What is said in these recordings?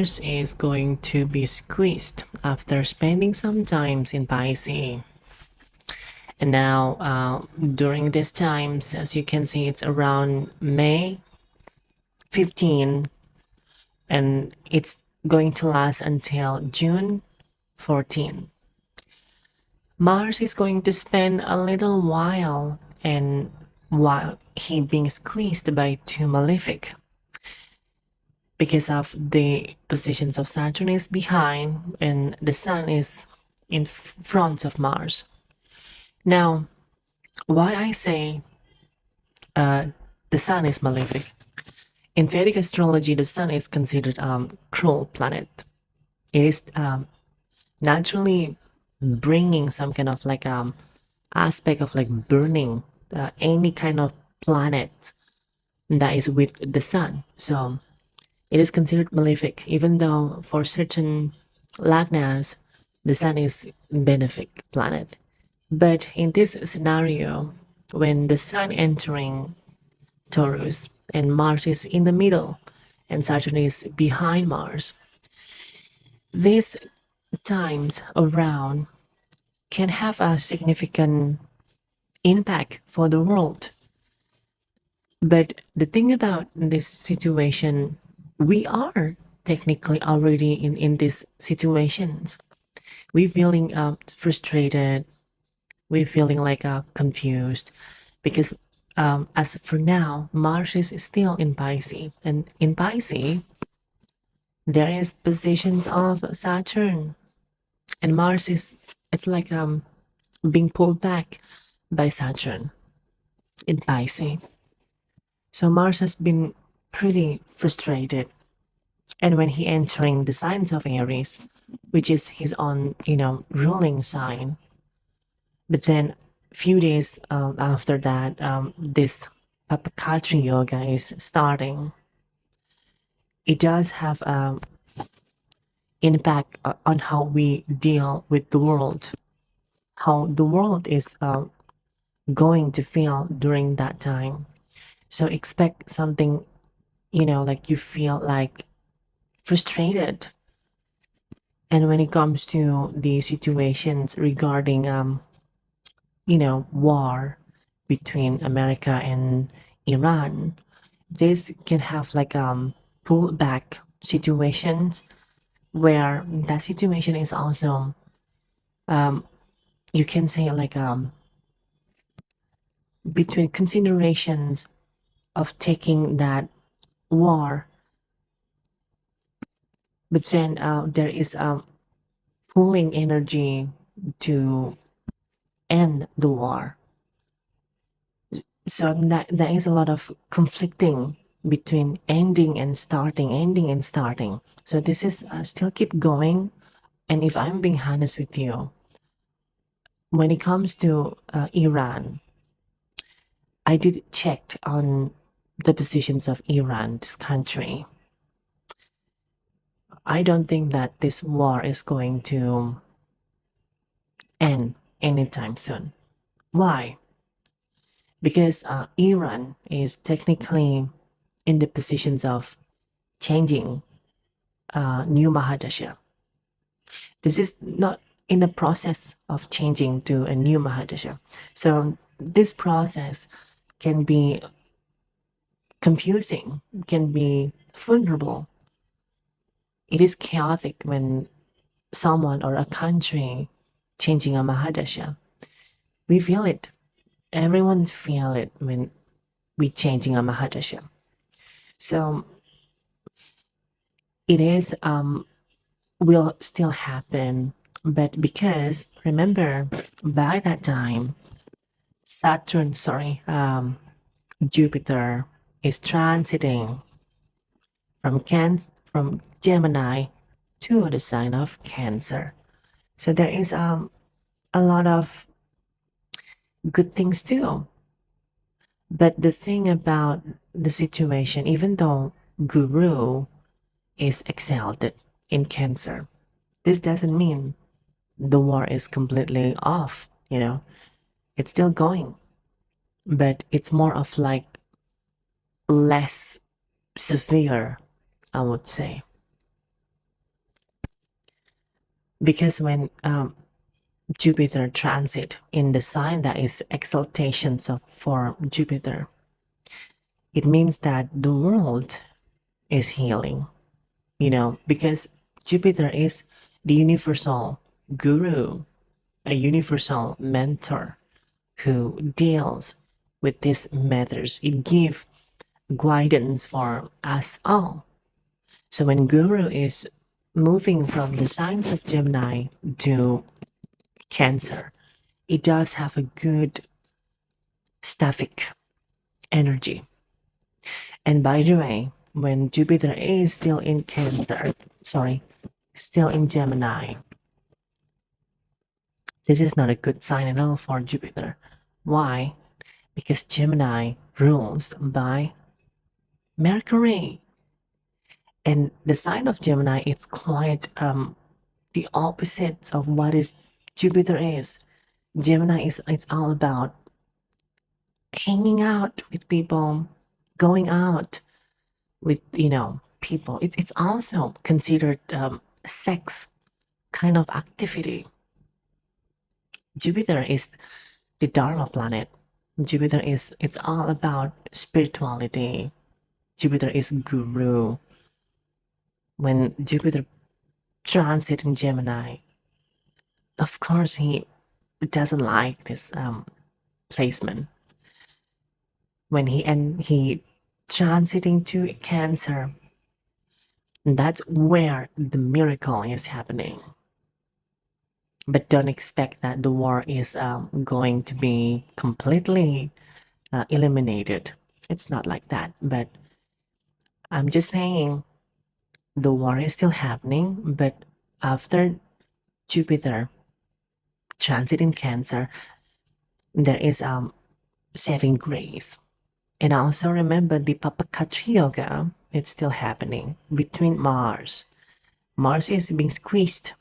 Mars is going to be squeezed after spending some time in Pisces. And now, during these times, as you can see, it's around May 15, and it's going to last until June 14. Mars is going to spend a little while, and while he being squeezed by two malefic, because of the positions of Saturn is behind and the Sun is in front of Mars. Now, why I say the Sun is malefic? In Vedic astrology, the Sun is considered a cruel planet. It is naturally bringing some kind of like aspect of like burning any kind of planet that is with the Sun. So it is considered malefic, even though for certain lagnas, the Sun is benefic planet. But in this scenario, when the Sun entering Taurus and Mars is in the middle and Saturn is behind Mars, these times around can have a significant impact for the world. But the thing about this situation, we are technically already in these situations. We're feeling frustrated. We're feeling like confused because as for now, Mars is still in Pisces, and in Pisces there is positions of Saturn, and Mars is, it's like being pulled back by Saturn in Pisces. So Mars has been pretty frustrated, and when he entering the signs of Aries, which is his own ruling sign, but then few days after that, this Papakatri yoga is starting. It does have impact on how we deal with the world, how the world is going to feel during that time. So expect something, like you feel like frustrated. And when it comes to the situations regarding war between America and Iran, this can have like pullback situations where that situation is also you can say like between considerations of taking that war, but then there is pulling energy to end the war. So that there is a lot of conflicting between ending and starting, ending and starting. So this is still keep going. And if I'm being honest with you, when it comes to Iran, I did check on the positions of Iran, this country. I don't think that this war is going to end anytime soon. Why? Because Iran is technically in the positions of changing new Mahadasha. This is not in the process of changing to a new Mahadasha. So this process can be confusing, can be vulnerable. It is chaotic when someone or a country changing a Mahadasha. We feel it. Everyone feel it when we changing a Mahadasha. So it is will still happen, but because remember by that time Jupiter is transiting from Gemini to the sign of Cancer. So there is a lot of good things too. But the thing about the situation, even though Guru is exalted in Cancer, this doesn't mean the war is completely off, It's still going. But it's more of like less severe, I would say. Because when Jupiter transit in the sign that is exaltations of for Jupiter, it means that the world is healing, because Jupiter is the universal guru, a universal mentor who deals with these matters. It gives guidance for us all. So when Guru is moving from the signs of Gemini to Cancer, it does have a good staphic energy. And by the way, when Jupiter is still in Cancer, sorry, still in Gemini, this is not a good sign at all for Jupiter. Why? Because Gemini rules by Mercury. And the sign of Gemini is quite the opposite of what is Jupiter is. Gemini is it's all about hanging out with people, going out with people. It's also considered sex kind of activity. Jupiter is the Dharma planet. Jupiter is it's all about spirituality. Jupiter is guru. When Jupiter transit in Gemini, of course he doesn't like this placement. When he transiting to Cancer, that's where the miracle is happening. But don't expect that the war is going to be completely eliminated. It's not like that. But I'm just saying the war is still happening. But after Jupiter transit in Cancer, there is saving grace. And also remember the Paap yoga. It's still happening between Mars. Mars is being squeezed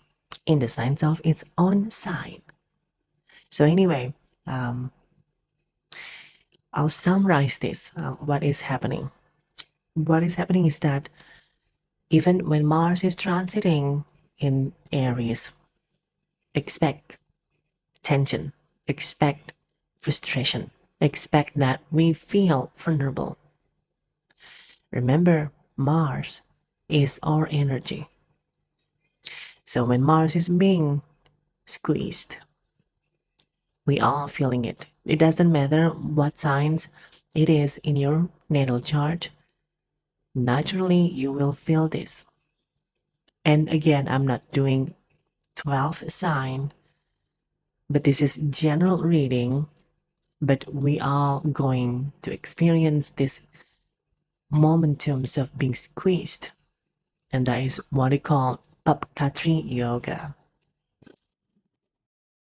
in the signs of its own sign. So anyway, I'll summarize this. What is happening? What is happening is that even when Mars is transiting in Aries, expect tension, expect frustration, expect that we feel vulnerable. Remember, Mars is our energy. So when Mars is being squeezed, we are feeling it. It doesn't matter what signs it is in your natal chart. Naturally, you will feel this. And again, I'm not doing 12 sign, but this is general reading. But we are going to experience this momentums of being squeezed. And that is what we call Paap yoga.